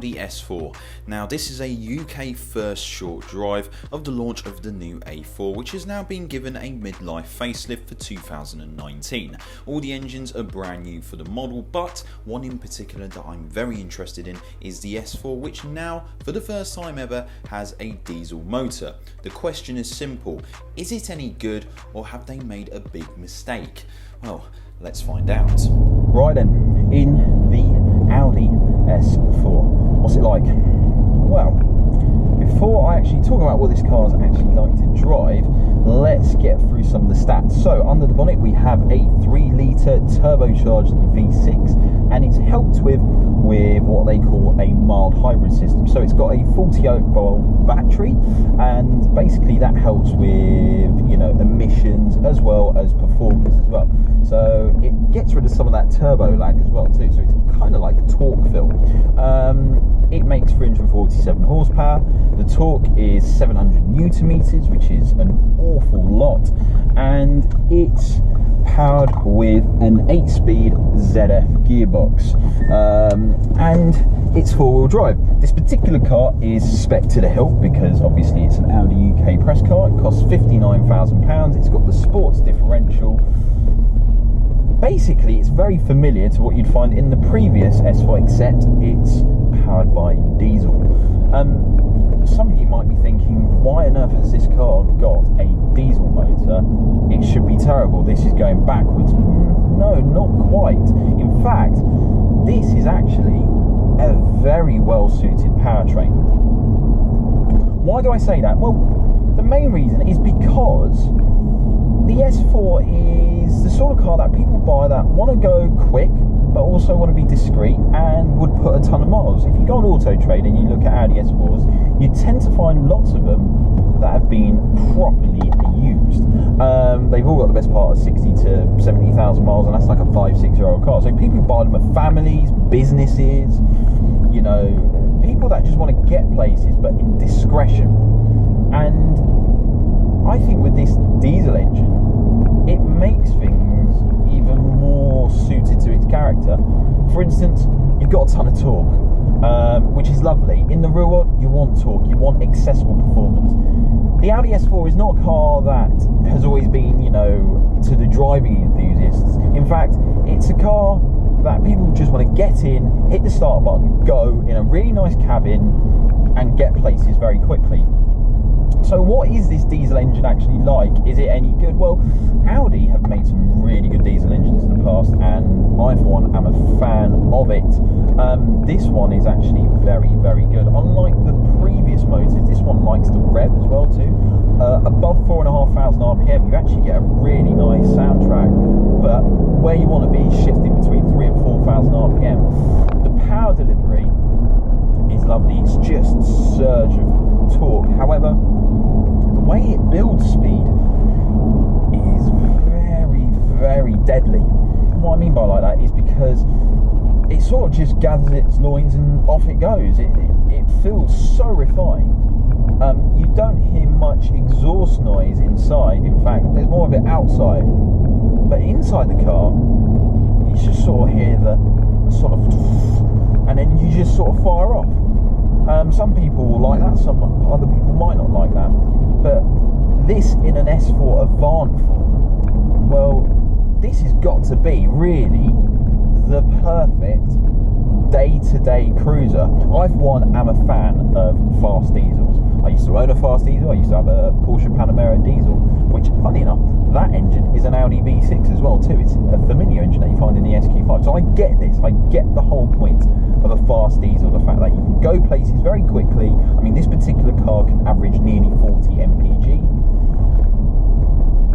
Audi S4. Now this is a UK first short drive of the launch of the new A4, which has now been given a midlife facelift for 2019. All the engines are brand new for the model, but one in particular that I'm very interested in is the S4, which now for the first time ever has a diesel motor. The question is simple: is it any good, or have they made a big mistake? Well, let's find out. Right then, in the Audi S4, what's it like? Well, before I actually talk about what this car is actually like to drive, let's get through some of the stats. So under the bonnet we have a 3-litre turbocharged V6, and it's helped with what they call a mild hybrid system. So it's got a 48-volt battery, and basically that helps with, you know, emissions as well as performance as well. So it gets rid of some of that turbo lag as well too, so it's kind of like a torque film. It makes 347 horsepower. The torque is 700 newton meters, which is an awful lot, and it's powered with an 8-speed ZF gearbox, and it's 4-wheel drive. This particular car is spec'd to the hilt because obviously it's an Audi UK press car. It costs £59,000. It's got the sports differential. Basically, it's very familiar to what you'd find in the previous S4, except it's powered by diesel. Some of you might be thinking, why on earth has this car got a diesel motor? It should be terrible. This is going backwards. No, not quite. In fact, this is actually a very well-suited powertrain. Why do I say that? Well, the main reason is because the S4 is the sort of car that people buy that want to go quick but also want to be discreet and would put a ton of miles. If you go on Auto Trade and you look at Audi S4s, you tend to find lots of them that have been properly used. They've all got the best part of 60 to 70,000 miles, and that's like a 5-6-year-old car. So people who buy them are families, businesses, you know, people that just want to get places but in discretion. And I think with this diesel engine, it makes things even more suited to its character. For instance, you've got a ton of torque, which is lovely. In the real world, you want torque, you want accessible performance. The Audi S4 is not a car that has always been, you know, to the driving enthusiasts. In fact, it's a car that people just want to get in, hit the start button, go in a really nice cabin, and get places very quickly. So what is this diesel engine actually like? Is it any good? Well, Audi have made some really good diesel engines in the past, and I for one am a fan of it. This one is actually very, very good. Unlike the previous motors, this one likes to rev as well too. Above 4,500 RPM, you actually get a really nice soundtrack, but where you want to be is shifting between 3,000 and 4,000 RPM. The power delivery is lovely. It's just surge of torque. However, the way it builds speed is very, very deadly. What I mean by like that is because it sort of just gathers its loins and off it goes. It feels so refined. You don't hear much exhaust noise inside. In fact, there's more of it outside. But inside the car, you just sort of hear the sort of, and then you just sort of fire off. Some people will like that, some other people might not like that. But this in an S4 Avant form, well, this has got to be really the perfect day-to-day cruiser. I for one am a fan of fast diesels. I used to own a fast diesel. I used to have a Porsche Panamera diesel, which, funny enough, that engine is an Audi V6 as well too. It's a familiar engine that you find in the SQ5. So I get this. I get the whole point of a fast diesel, the fact that you can go places very quickly. I mean, this particular car can average nearly 40 mpg.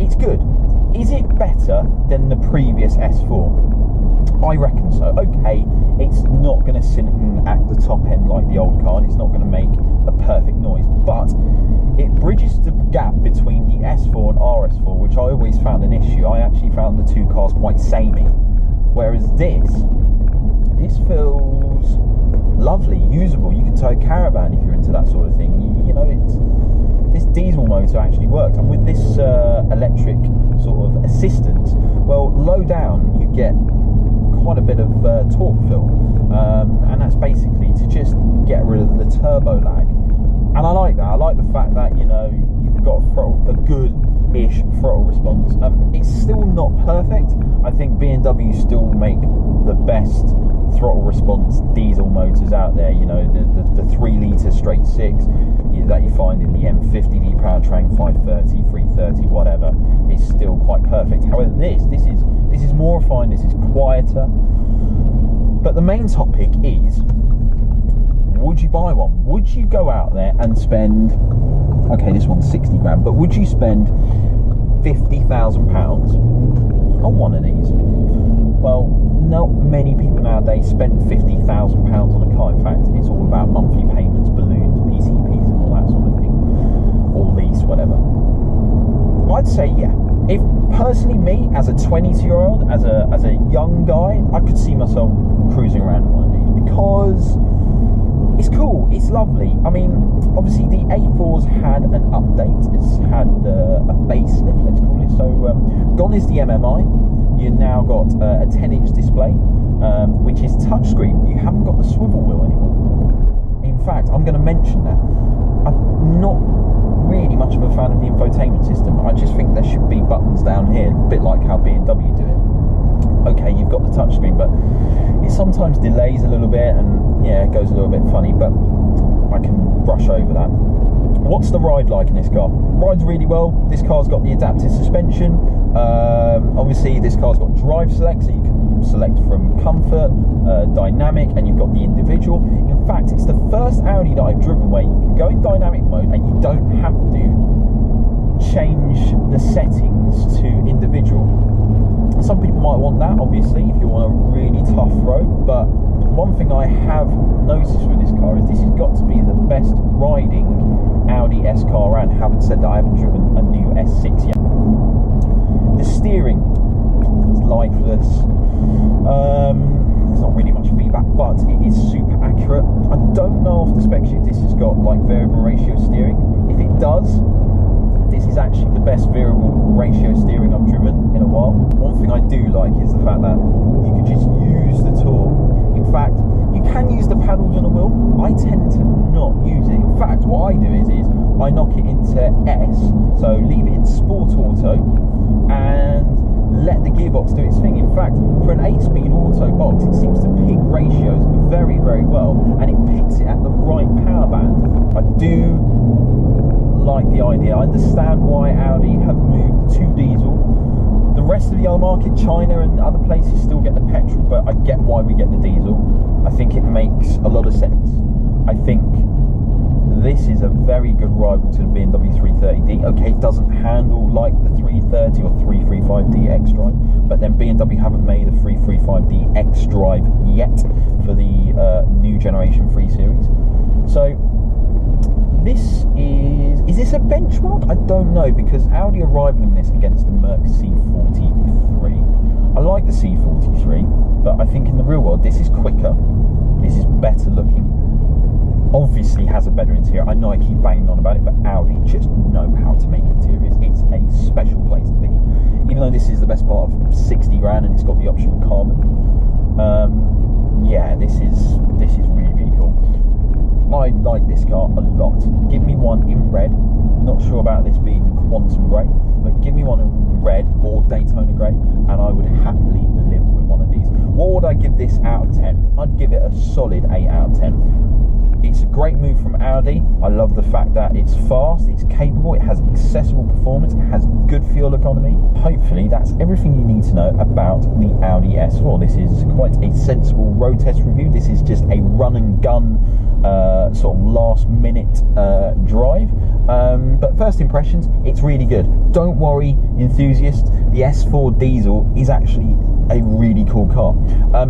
It's good. Is it better than the previous S4? I reckon so. Okay, it's not going to sing at the top end like the old car, and it's not going to make a perfect noise, but it bridges the gap between the S4 and RS4, which I always found an issue. I actually found the two cars quite samey, whereas this feels lovely, usable. You can tow a caravan if you're into that sort of thing. You know, this diesel motor actually works, and with this electric sort of assistance, well, low down you get quite a bit of torque fill, and that's basically to just get rid of the turbo lag. And I like that. I like the fact that, you know, you've got a good-ish throttle response. It's still not perfect. I think B&W still make the best throttle response diesel motors out there. You know, the 3-litre straight 6 that you find in the M50D powertrain, 530, 330, whatever, is still quite perfect. However, this is more refined. This is quieter. But the main topic is, would you buy one? Would you go out there and spend, okay, this one's 60 grand, but would you spend £50,000 on one of these? Well, not many people nowadays spend £50,000 on a car. In fact, it's all about monthly payments, balloons, PCPs and all that sort of thing, or lease, whatever. I'd say yeah. If personally me, as a 22-year-old, as a young guy, I could see myself cruising around in one of these, because it's cool, it's lovely. I mean, obviously the A4's had an update, it's had a facelift, let's call it. So gone is the MMI. You've now got a 10-inch display, which is touchscreen. You haven't got the swivel wheel anymore. In fact, I'm going to mention that. I'm not really much of a fan of the infotainment system. I just think there should be buttons down here, a bit like how B&W do it. Okay, you've got the touchscreen, but it sometimes delays a little bit, and yeah, it goes a little bit funny, but I can brush over that. What's the ride like in this car? Rides really well. This car's got the adaptive suspension. Obviously, this car's got drive select, so you can select from comfort, dynamic, and you've got the individual. In fact, it's the first Audi that I've driven where you can go in dynamic mode and you don't have to change the settings to individual. Some people might want that, obviously, if you want a really tough road, but one thing I have noticed with this car is this has got to be the best riding Audi S car around. Having said that, I haven't driven a new S6 yet. The steering is lifeless. There's not really much feedback, but it is super accurate. I don't know off the spec sheet this has got like variable ratio steering. If it does, this is actually the best variable ratio steering I've driven in a while. One thing I do like is the fact that you could just use the tool. In fact, you can use the paddles on the wheel. I tend to not use it. In fact, what I do is I knock it into S, so leave it in Sport Auto, and let the gearbox do its thing. In fact, for an 8-speed auto box, it seems to pick ratios very, very well, and it picks it at the right power band. I do like the idea. I understand why Audi have moved to diesel. The rest of the other market, China and other places, still get the petrol, but I get why we get the diesel. I think it makes a lot of sense. I think this is a very good rival to the B&W 330D. Okay, it doesn't handle like the 330 or 335D X-Drive, but then B&W haven't made a 335D X-Drive yet for the new generation 3 Series. So this is this a benchmark? I don't know, because Audi are rivaling this against the Merc C43. I like the C43, but I think in the real world this is quicker, this is better looking, obviously has a better interior. I know I keep banging on about it, but Audi just know how to make interiors. It's a special place to be. Even though this is the best part of 60 grand and it's got the option of carbon, yeah, this is really, really cool. I like this car a lot. Give me one in red. Not sure about this being quantum grey, but give me one in red or Daytona grey, and I would happily live with one of these. What would I give this out of 10? I'd give it a solid 8 out of 10. It's a great move from Audi. I love the fact that it's fast, it's capable, it has accessible performance, it has good fuel economy. Hopefully that's everything you need to know about the Audi S4. This is quite a sensible road test review. This is just a run and gun sort of last minute drive. But first impressions, it's really good. Don't worry, enthusiasts, the S4 diesel is actually a really cool car.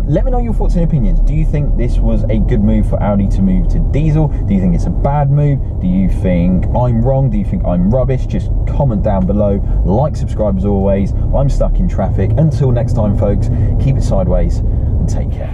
Let me know your thoughts and opinions. Do you think this was a good move for Audi to move to diesel? Do you think it's a bad move? Do you think I'm wrong? Do you think I'm rubbish? Just comment down below. Like, subscribe as always. I'm stuck in traffic. Until next time, folks, keep it sideways and take care.